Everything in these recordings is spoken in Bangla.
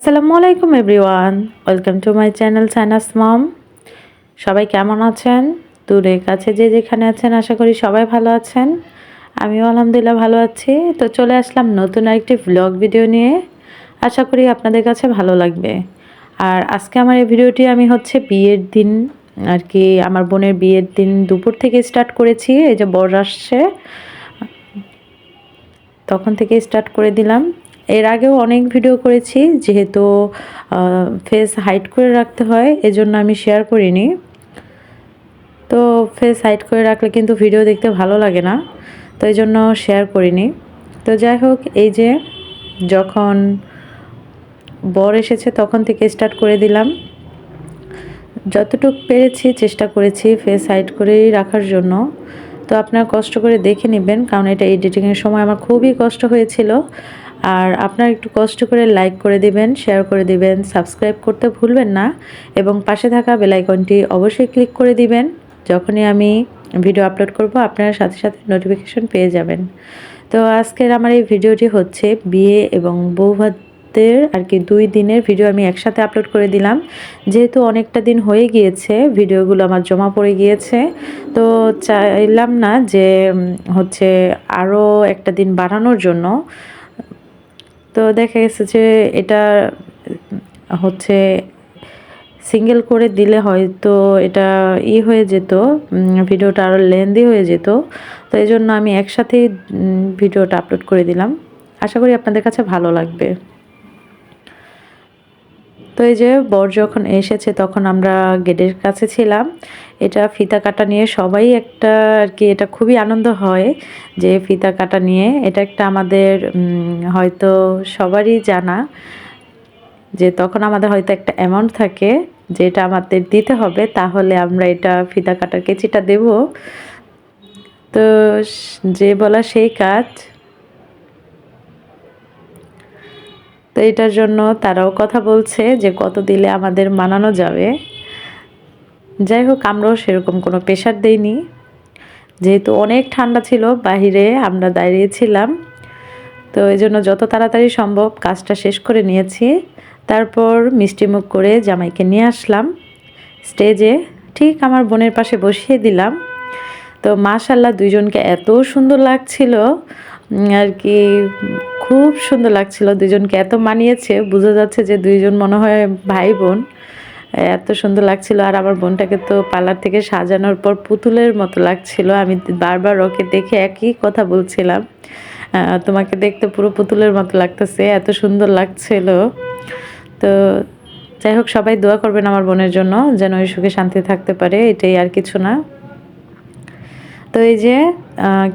আসসালামু আলাইকুম everyone, welcome to my channel Sinus Mom. সবাই কেমন আছেন? দূরে কাছে যে যেখানে আছেন আশা করি সবাই ভালো আছেন। আমিও আলহামদুলিল্লাহ ভালো আছি। তো চলে আসলাম নতুন আরেকটি ভ্লগ ভিডিও নিয়ে। আশা করি আপনাদের কাছে ভালো লাগবে। আর আজকে আমার এই ভিডিওটি আমি বিয়ের দিন আর কি আমার বোনের বিয়ের দিন দুপুর থেকে স্টার্ট করেছি। এই যে বর আসছে তখন থেকে স্টার্ট করে দিলাম। এর আগেও অনেক ভিডিও করেছি, যেহেতু ফেস হাইড করে রাখতে হয় এজন্য আমি শেয়ার করিনি। তো ফেস হাইড করে রাখলে কিন্তু ভিডিও দেখতে ভালো লাগে না, তো এই জন্য শেয়ার করিনি। তো যাই হোক, এই যে যখন বর এসেছে তখন থেকে স্টার্ট করে দিলাম। যতটুকু পেরেছি চেষ্টা করেছি ফেস হাইড করেই রাখার জন্য। তো আপনারা কষ্ট করে দেখে নেবেন, কারণ এটা এডিটিংয়ের সময় আমার খুবই কষ্ট হয়েছিল। আর আপনারা একটু কষ্ট করে লাইক করে দিবেন, শেয়ার করে দিবেন, সাবস্ক্রাইব করতে ভুলবেন না এবং পাশে থাকা বেল আইকনটি অবশ্যই ক্লিক করে দিবেন। যখনই আমি ভিডিও আপলোড করব আপনারা সাথে সাথে নোটিফিকেশন পেয়ে যাবেন। তো আজকের আমার এই ভিডিওটি বিয়ে এবং বৌভাতের আর কি 2 দিনের ভিডিও আমি একসাথে আপলোড করে দিলাম। যেহেতু অনেকটা দিন হয়ে গিয়েছে, ভিডিওগুলো আমার জমা পড়ে গিয়েছে, তো চাইলাম না যে আরও একটা দিন বাড়ানোর জন্য। তো দেখা গেছে যে এটা হচ্ছে সিঙ্গেল করে দিলে হয়তো এটা হয়ে যেত, ভিডিওটা আরও লেন্দি হয়ে যেত। তো এই জন্য আমি একসাথেই ভিডিওটা আপলোড করে দিলাম। আশা করি আপনাদের কাছে ভালো লাগবে। তো এই যে বর যখন এসেছে তখন আমরা গেটের কাছে ছিলাম। এটা ফিতা কাটা নিয়ে সবাই একটা আর কি, এটা খুবই আনন্দ হয় যে ফিতা কাটা নিয়ে, এটা একটা আমাদের হয়তো সবারই জানা যে তখন আমাদের হয়তো একটা অ্যামাউন্ট থাকে যেটা আমাদের দিতে হবে, তাহলে আমরা এটা ফিতা কাটার কেচিটা দেব। তো যে বলা সেই কাজ। তো এটার জন্য তারাও কথা বলছে যে কত দিলে আমাদের মানানো যাবে। যাই হোক, আমরাও সেরকম কোনো প্রেশার দেইনি, যেহেতু অনেক ঠান্ডা ছিল, বাহিরে আমরা দাঁড়িয়েছিলাম। তো এই জন্য যত তাড়াতাড়ি সম্ভব কাজটা শেষ করে নিয়েছি। তারপর মিষ্টিমুখ করে জামাইকে নিয়ে আসলাম স্টেজে, ঠিক আমার বোনের পাশে বসিয়ে দিলাম। তো মাশাল্লাহ দুইজনকে এত সুন্দর লাগছিল আর কি, খুব সুন্দর লাগছিল। দুইজনকে এত মানিয়েছে, বোঝা যাচ্ছে যে দুইজন মনে হয় ভাই বোন, এত সুন্দর লাগছিল। আর আমার বোনটাকে তো পার্লার থেকে সাজানোর পর পুতুলের মতো লাগছিল। আমি বারবার ওকে দেখে একই কথা বলছিলাম, তোমাকে দেখতে পুরো পুতুলের মতো লাগতেছে, এত সুন্দর লাগছিল। তো যাই হোক, সবাই দোয়া করবেন আমার বোনের জন্য, যেন ওই সুখে শান্তি থাকতে পারে, এটাই আর কিছু না। তো এই যে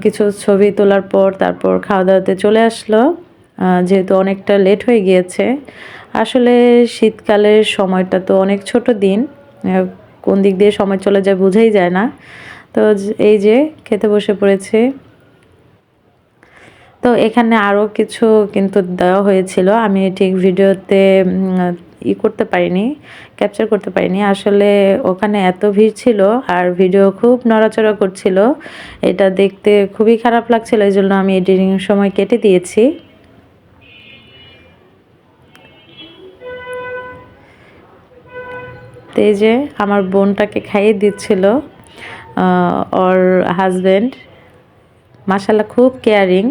কিছু ছবি তোলার পর তারপর খাওয়া দাওয়াতে চলে আসলো, যেহেতু অনেকটা লেট হয়ে গিয়েছে। আসলে শীতকালের সময়টা তো অনেক ছোট দিন, কোন দিক দিয়ে সময় চলে যায় বোঝাই যায় না। তো এই যে খেতে বসে পড়েছে। তো এখানে আরও কিছু কিন্তু দেওয়া হয়েছিল, আমি ঠিক ভিডিওতে করতে পারিনি, ক্যাপচার করতে পারিনি। আসলে ওখানে এত ভিড় ছিল আর ভিডিও খুব নড়াচড়া করছিল, এটা দেখতে খুবই খারাপ লাগছিল, এই জন্য আমি এডিটিং সময় কেটে দিয়েছি। তো এই যে আমার বোনটাকে খাইয়ে দিচ্ছিল ওর হাজব্যান্ড, মাশাআল্লাহ খুব কেয়ারিং।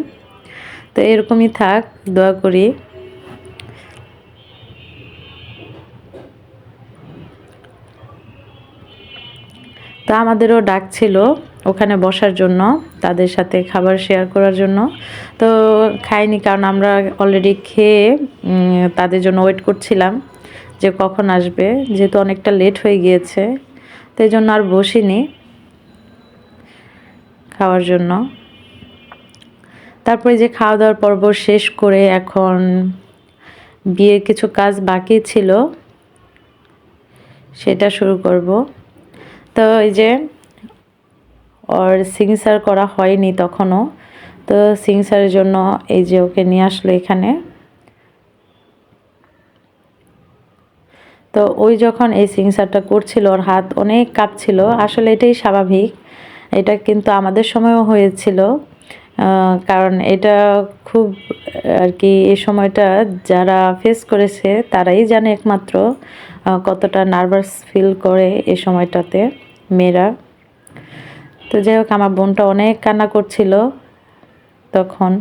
তো এরকমই থাক, দোয়া করি। তো আমাদেরও ডাক ছিল ওখানে বসার জন্য, তাদের সাথে খাবার শেয়ার করার জন্য। তো খাইনি, কারণ আমরা অলরেডি খেয়ে তাদের জন্য ওয়েট করছিলাম যে কখন আসবে, যেহেতু অনেকটা লেট হয়ে গিয়েছে। তো এই জন্য আর বসিনি খাওয়ার জন্য। তারপরে যে খাওয়া দাওয়ার পর্ব শেষ করে এখন বিয়ের কিছু কাজ বাকি ছিল, সেটা শুরু করব। তো এই যে ওর সিগনেচার করা হয়নি তখনও, তো সিগনেচারের জন্য এই যে ওকে নিয়ে আসলো এখানে। তো ওই যখন এই সিগনেচারটা করছিল ওর হাত অনেক কাঁপছিল, আসলে এটাই স্বাভাবিক, এটা কিন্তু আমাদের সময়ও হয়েছিল। কারণ এটা খুব আর কি এই সময়টা যারা ফেস করেছে তারাই জানে একমাত্র কতটা নার্ভাস ফিল করে এই সময়টাতে মেয়েরা। তো যাই হোক আমার বোনটা অনেক কান্না করছিল তখন।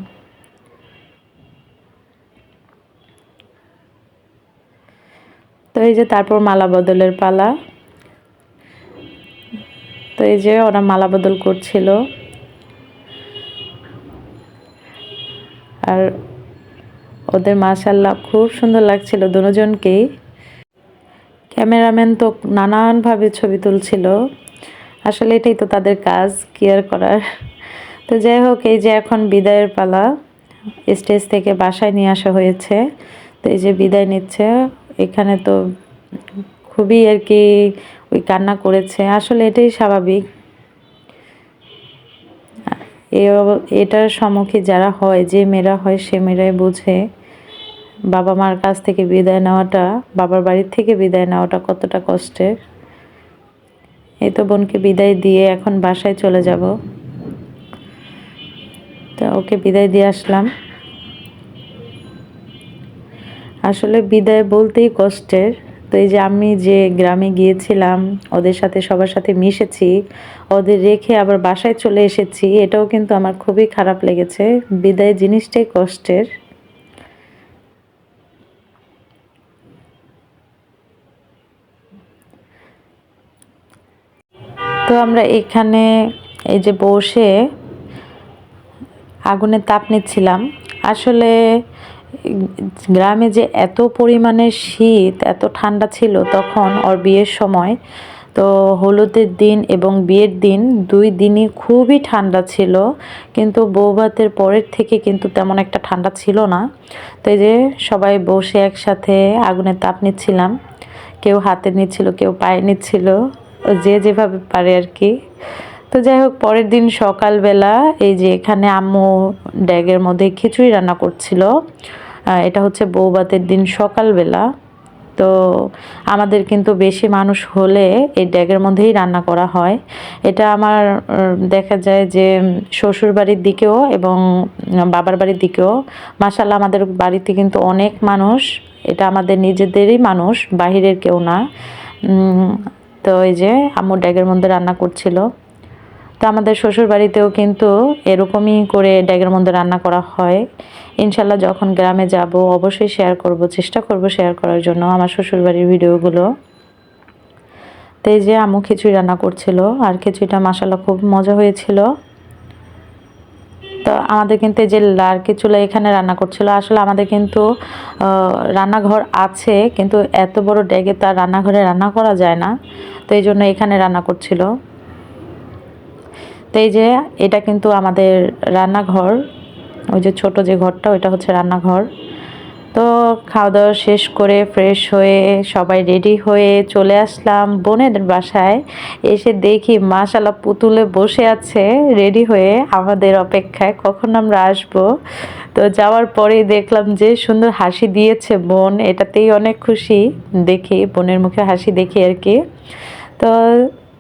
তো এই যে তারপর মালা বদলের পালা। তো এই যে ওরা মালা বদল করছিল আর ওদের মাশাআল্লাহ খুব সুন্দর লাগছিল দুজনকেই। ক্যামেরাম্যান তো নানানভাবে ছবি তুলছিল, আসলে এটাই তো তাদের কাজ কেয়ার করার। তো যাই হোক এই যে এখন বিদায়ের পালা, স্টেজ থেকে বাসায় নিয়ে আসা হয়েছে। তো এই যে বিদায় নিচ্ছে, এখানে তো খুবই আর কি ওই কান্না করেছে, আসলে এটাই স্বাভাবিক। এটার সম্মুখীন যারা হয়, যে মেয়েরা হয় সে মেয়েরাই বোঝে বাবা মার কাছ থেকে বিদায় নেওয়াটা, বাবার বাড়ির থেকে বিদায় নেওয়াটা কতটা কষ্টের। এই তো বোনকে বিদায় দিয়ে এখন বাসায় চলে যাব। তো ওকে বিদায় দিয়ে আসলাম। আসলে বিদায় বলতেই কষ্টের। তো এই যে আমি যে গ্রামে গিয়েছিলাম, ওদের সাথে সবার সাথে মিশেছি, ওদের রেখে আবার বাসায় চলে এসেছি, এটাও কিন্তু আমার খুবই খারাপ লেগেছে। বিদায় জিনিসটাই কষ্টের। তো আমরা এখানে এই যে বসে আগুনের তাপ নিচ্ছিলাম। আসলে গ্রামে যে এত পরিমাণে শীত, এত ঠান্ডা ছিল তখন ওর বিয়ের সময়। তো হলুদের দিন এবং বিয়ের দিন দুই দিনই খুবই ঠান্ডা ছিল, কিন্তু বৌভাতের পরের থেকে কিন্তু তেমন একটা ঠান্ডা ছিল না। তো এই যে সবাই বসে একসাথে আগুনের তাপ নিচ্ছিলাম, কেউ হাতে নিচ্ছিল, কেউ পায়ে নিচ্ছিল, যে যেভাবে পারে আর কি। তো যাই হোক পরের দিন সকালবেলা এই যে এখানে আম্মু ড্যাগের মধ্যে খিচুড়ি রান্না করছিল। এটা হচ্ছে বৌভাতের দিন সকালবেলা। তো আমাদের কিন্তু বেশি মানুষ হলে এই ড্যাগের মধ্যেই রান্না করা হয়। এটা আমার দেখা যায় যে শ্বশুর বাড়ির দিকেও এবং বাবার বাড়ির দিকেও, মাশাআল্লাহ আমাদের বাড়িতে কিন্তু অনেক মানুষ, এটা আমাদের নিজেদেরই মানুষ, বাহিরের কেউ না। তো এই যে আম্মু ড্যাগের মধ্যে রান্না করছিল। তো আমাদের শ্বশুর বাড়িতেও কিন্তু এরকমই করে ড্যাগের মধ্যে রান্না করা হয়। ইনশাল্লাহ যখন গ্রামে যাব অবশ্যই শেয়ার করব, চেষ্টা করব শেয়ার করার জন্য আমার শ্বশুর বাড়ির ভিডিওগুলো। তো এই যে আম্মু খিচুড়ি রান্না করছিল, আর খিচুড়িটা মাশাল্লাহ খুব মজা হয়েছিল। তো আমাদের কিন্তু এই যে লার্কি চুলা এখানে রান্না করছিল। আসলে আমাদের কিন্তু রান্নাঘর আছে, কিন্তু এত বড় ড্যাগে তার রান্নাঘরে রান্না করা যায় না, তো এই জন্য এখানে রান্না করছিল। তো এই যে এটা কিন্তু আমাদের রান্নাঘর, ওই যে ছোট যে ঘরটা ওইটা হচ্ছে রান্নাঘর। তো খাওয়া দাওয়া শেষ করে ফ্রেশ হয়ে সবাই রেডি হয়ে চলে আসলাম বোনের বাসায়। এসে দেখি মাশাআল্লাহ পুতুলে বসে আছে রেডি হয়ে আমাদের অপেক্ষায় কখন আমরা আসব। তো যাওয়ার পরেই দেখলাম যে সুন্দর হাসি দিয়েছে বোন, এটাতেই অনেক খুশি দেখি, বোনের মুখে হাসি দেখি আর কি। তো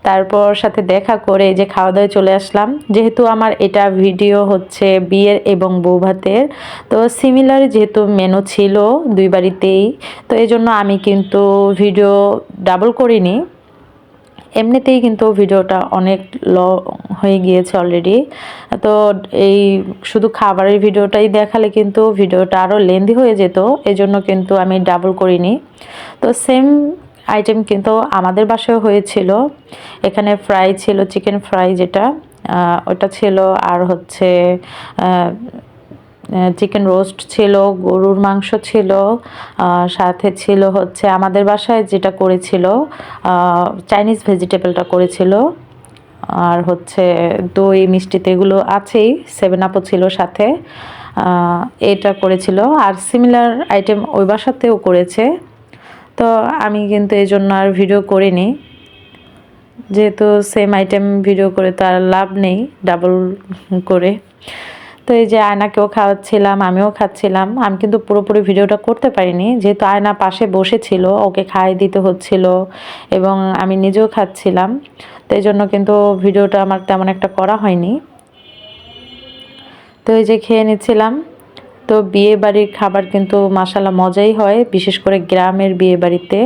তারপর সাথে দেখা করে যে খাওয়া দাওয়ায় চলে আসলাম। যেহেতু আমার এটা ভিডিও হচ্ছে বিয়ের এবং বৌভাতের, তো সিমিলার যেহেতু মেনু ছিল দুই বাড়িতেই, তো এই জন্য আমি কিন্তু ভিডিও ডাবল করিনি। এমনিতেই কিন্তু ভিডিওটা অনেক হয়ে গিয়েছে অলরেডি। তো এই শুধু খাবারের ভিডিওটাই দেখালে কিন্তু ভিডিওটা আরও লেন্দি হয়ে যেত, এজন্য কিন্তু আমি ডাবল করিনি। তো সেম আইটেম কিন্তু আমাদের বাসায় হয়েছিল। এখানে ফ্রাই ছিল, চিকেন ফ্রাই যেটা ওটা ছিল, আর হচ্ছে চিকেন রোস্ট ছিল, গরুর মাংস ছিল, সাথে ছিল হচ্ছে আমাদের বাসায় যেটা করেছিল চাইনিজ ভেজিটেবলটা করেছিল, আর হচ্ছে দই মিষ্টিতে এগুলো আছেই, 7 আপও ছিল সাথে, এটা করেছিল। আর সিমিলার আইটেম ওই বাসাতেও করেছে। তো আমি কিন্তু এই জন্য আর ভিডিও করিনি, যেহেতু সেম আইটেম ভিডিও করে তো আর লাভ নেই ডাবল করে। তো এই যে আয়নাকেও খাওয়াচ্ছিলাম, আমিও খাচ্ছিলাম। আমি কিন্তু পুরোপুরি ভিডিওটা করতে পারিনি, যেহেতু আয়না পাশে বসেছিল, ওকে খাইয়ে দিতে হচ্ছিল এবং আমি নিজেও খাচ্ছিলাম। তো এই জন্য কিন্তু ভিডিওটা আমার তেমন একটা করা হয়নি। তো এই যে খেয়ে নিচ্ছিলাম। তো বিয়ে বাড়ির খাবার কিন্তু মাশাআল্লাহ মজাই হয়, বিশেষ করে গ্রামের বিয়ে বাড়িতে,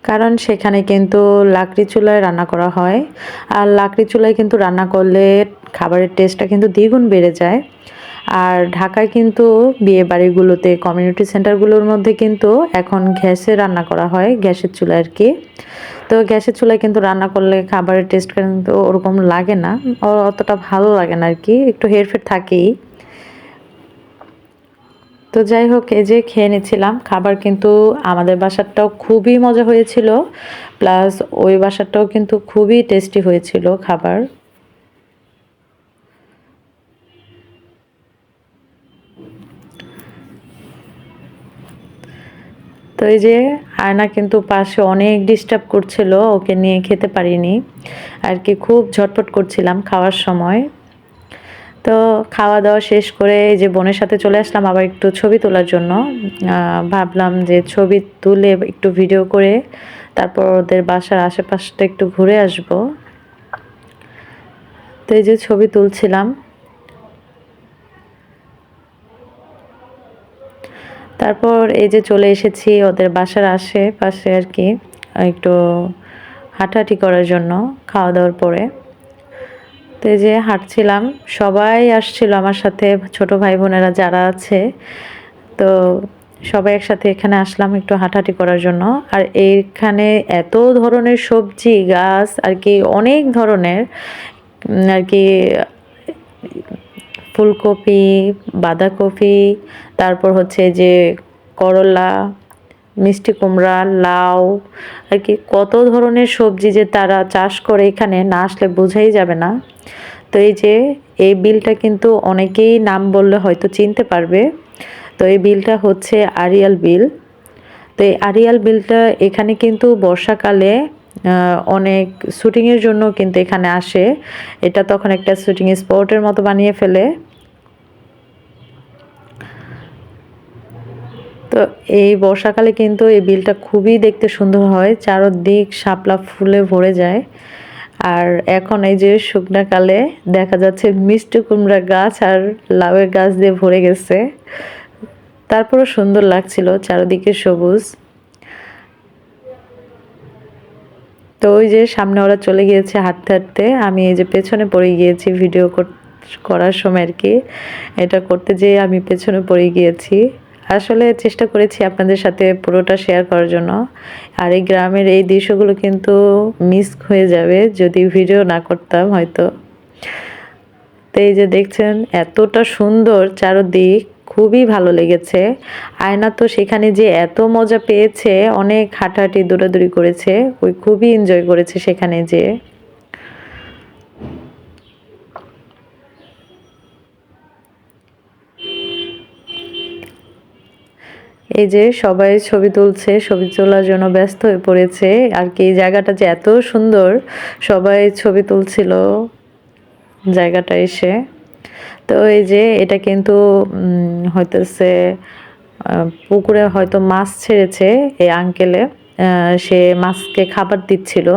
কারণ সেখানে কিন্তু লাকড়ি চুলায় রান্না করা হয়। আর লাকড়ি চুলায় কিন্তু রান্না করলে খাবারের টেস্টটা কিন্তু দ্বিগুণ বেড়ে যায়। আর ঢাকায় কিন্তু বিয়ে বাড়িগুলোতে, কমিউনিটি সেন্টারগুলোর মধ্যে কিন্তু এখন গ্যাসে রান্না করা হয়, গ্যাসের চুলায় আর কি। তো গ্যাসের চুলায় কিন্তু রান্না করলে খাবারের টেস্ট কিন্তু ওরকম লাগে না, অতটা ভালো লাগে না আর কি, একটু হেরফের থাকেই। তো যাই হোক, এই যে খেয়ে নিচ্ছিলাম খাবার, কিন্তু আমাদের বাসারটাও খুবই মজা হয়েছিল, প্লাস ওই বাসারটাও কিন্তু খুবই টেস্টি হয়েছিল খাবার। তো এই যে আয়না কিন্তু পাশে অনেক ডিস্টার্ব করছিল, ওকে নিয়ে খেতে পারিনি আর কি, খুব ঝটপট করছিলাম খাওয়ার সময়। তো খাওয়া দাওয়া শেষ করে এই যে বোনের সাথে চলে আসলাম আবার একটু ছবি তোলার জন্য। ভাবলাম যে ছবি তুলে একটু ভিডিও করে তারপর ওদের বাসার আশেপাশটা একটু ঘুরে আসব। তো এই যে ছবি তুলছিলাম। তারপর এই যে চলে এসেছি ওদের বাসার আশেপাশে আর কি, একটু হাঁটাহাঁটি করার জন্য খাওয়া দাওয়ার পরে। তো এই যে হাঁটছিলাম, সবাই আসছিল আমার সাথে, ছোট ভাই বোনেরা যারা আছে। তো সবাই একসাথে এখানে আসলাম একটু হাঁটাহাঁটি করার জন্য। আর এইখানে এত ধরনের সবজি গাছ আর কি, অনেক ধরনের আর কি, ফুলকপি, বাঁধাকপি, তারপর হচ্ছে যে করলা, মিষ্টি কুমড়া, লাউ আর কি, কত ধরনের সবজি যে তারা চাষ করে এখানে, না আসলে বোঝাই যাবে না। তো এই যে এই বিলটা কিন্তু অনেকেই নাম বললে হয়তো চিনতে পারবে। তো এই বিলটা হচ্ছে আড়িয়াল বিল। তো এই আড়িয়াল বিলটা এখানে কিন্তু বর্ষাকালে অনেক শুটিংয়ের জন্য কিন্তু এখানে আসে। এটা তখন একটা শুটিং স্পটের মতো বানিয়ে ফেলে। তো এই বর্ষাকালে কিন্তু এই বিলটা খুবই দেখতে সুন্দর হয়, চারদিক শাপলা ফুলে ভরে যায়। আর এখন এই যে শুকনাকালে দেখা যাচ্ছে মিষ্টি কুমড়া গাছ আর লাউয়ের গাছ দিয়ে ভরে গেছে, তারপরও সুন্দর লাগছিল চারদিকে সবুজ। তো ওই যে সামনে ওরা চলে গিয়েছে হাঁটতে হাঁটতে, আমি এই যে পেছনে পড়ে গিয়েছি ভিডিও করার সময় আর কি, এটা করতে যেয়ে আমি পেছনে পড়ে গিয়েছি। আসলে চেষ্টা করেছি আপনাদের সাথে পুরোটা শেয়ার করার জন্য। আর এই গ্রামের এই দৃশ্যগুলো কিন্তু মিস হয়ে যাবে যদি ভিডিও না করতাম হয়তো। তো এই যে দেখছেন এতটা সুন্দর চারদিক, খুবই ভালো লেগেছে। আয়না তো সেখানে যে এত মজা পেয়েছে, অনেক হাঁটাহাঁটি দৌড়াদৌড়ি করেছে, ওই খুবই এনজয় করেছে সেখানে যে। এই যে সবাই ছবি তুলছে, ছবি তোলার জন্য ব্যস্ত হয়ে পড়েছে আর কি। এই জায়গাটা যে এত সুন্দর, সবাই ছবি তুলছিল জায়গাটা এসে। তো এই যে এটা কিন্তু হইতেছে পুকুরে হয়তো মাছ ছেড়েছে এই আঙ্কেলে, সে মাছকে খাবার দিচ্ছিল।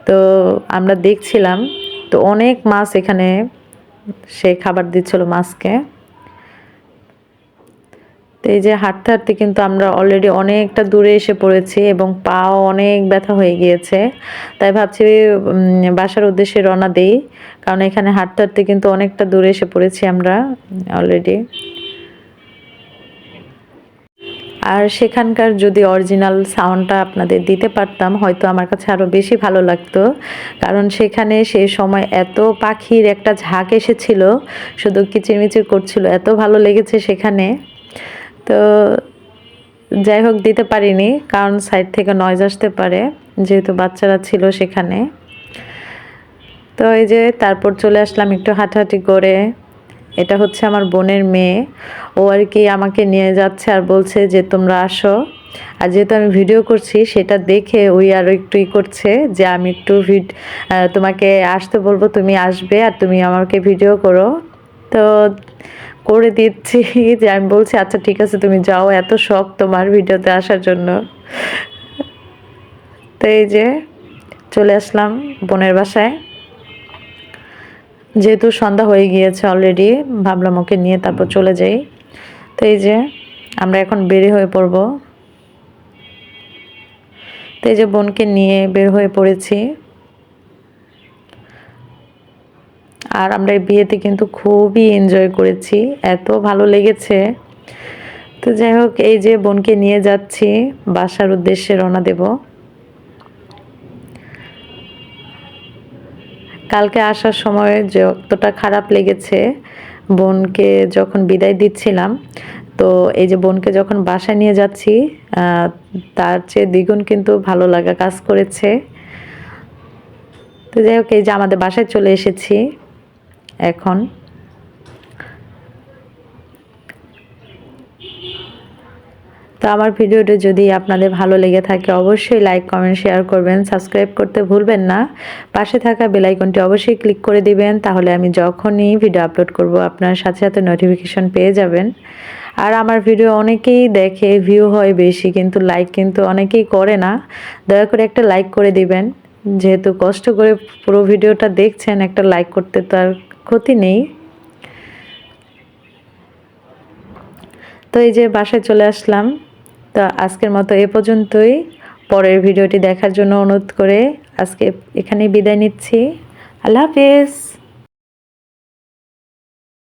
তো আমরা দেখছিলাম, তো অনেক মাছ এখানে সে খাবার দিচ্ছিল মাছকে। তো এই যে হাঁটতে হাঁটতে কিন্তু আমরা অলরেডি অনেকটা দূরে এসে পড়েছি এবং পাও অনেক ব্যথা হয়ে গিয়েছে। তাই ভাবছি বাসার উদ্দেশ্যে রওনা দেই, কারণ এখানে হাঁটতে হাঁটতে কিন্তু অনেকটা দূরে এসে পড়েছি আমরা অলরেডি। আর সেখানকার যদি অরিজিনাল সাউন্ডটা আপনাদের দিতে পারতাম হয়তো আমার কাছে আরও বেশি ভালো লাগতো, কারণ সেখানে সেই সময় এত পাখির একটা ঝাঁক এসেছিল, শুধু কিচিরমিচির করছিল, এত ভালো লেগেছে সেখানে। তো যাই হোক দিতে পারিনি, কারণ সাইড থেকে নয়েজ আসতে পারে, যেহেতু বাচ্চারা ছিল সেখানে। তো এই যে তারপর চলে আসলাম একটু হাঁটাহাঁটি করে। এটা হচ্ছে আমার বোনের মেয়ে, ও আর কি আমাকে নিয়ে যাচ্ছে আর বলছে যে তোমরা আসো। আর যেহেতু আমি ভিডিও করছি সেটা দেখে ওই আরও একটু করছে যে আমি একটু তোমাকে আসতে বলবো, তুমি আসবে আর তুমি আমাকে ভিডিও করো। তো করে দিচ্ছি, যে আমি বলছি আচ্ছা ঠিক আছে তুমি যাও, এত শখ তোমার ভিডিওতে আসার জন্য। তো এই যে চলে আসলাম বোনের বাসায়। যেহেতু সন্ধ্যা হয়ে গিয়েছে অলরেডি, ভাবলাম ওকে নিয়ে তারপর চলে যাই। তো এই যে আমরা এখন বের হয়ে পড়ব। তো এই যে বোনকে নিয়ে বের হয়ে পড়েছি। আর আমরা এই বিয়েতে কিন্তু খুবই এনজয় করেছি, এত ভালো লেগেছে। তো যাই হোক, এই যে বোনকে নিয়ে যাচ্ছি, বাসার উদ্দেশ্যে রওনা দেব। কালকে আসার সময় যতটা খারাপ লেগেছে বোনকে যখন বিদায় দিচ্ছিলাম, তো এই যে বোনকে যখন বাসায় নিয়ে যাচ্ছি, তার চেয়ে দ্বিগুণ কিন্তু ভালো লাগা কাজ করেছে। তো যাই হোক, এই যে আমাদের বাসায় চলে এসেছি এখন। তো আমার ভিডিওটি যদি আপনাদের ভালো লেগে থাকে অবশ্যই লাইক কমেন্ট শেয়ার করবেন, সাবস্ক্রাইব করতে ভুলবেন না। পাশে থাকা বেল আইকনটি অবশ্যই ক্লিক করে দিবেন, তাহলে আমি যখনই ভিডিও আপলোড করব আপনার সাথে সাথে নোটিফিকেশন পেয়ে যাবেন। আর আমার ভিডিও অনেকেই দেখে, ভিউ হয় বেশি, কিন্তু লাইক কিন্তু অনেকেই করে না। দয়া করে একটা লাইক করে দিবেন, যেহেতু কষ্ট করে পুরো ভিডিওটা দেখছেন, একটা লাইক করতে তো আর ক্ষতি নেই। তো এই যে বাসায় চলে আসলাম। তো আজকের মতো এ পর্যন্তই। পরের ভিডিওটি দেখার জন্য অনুরোধ করে আজকে এখানেই বিদায় নিচ্ছি। আল্লাহ হাফেজ।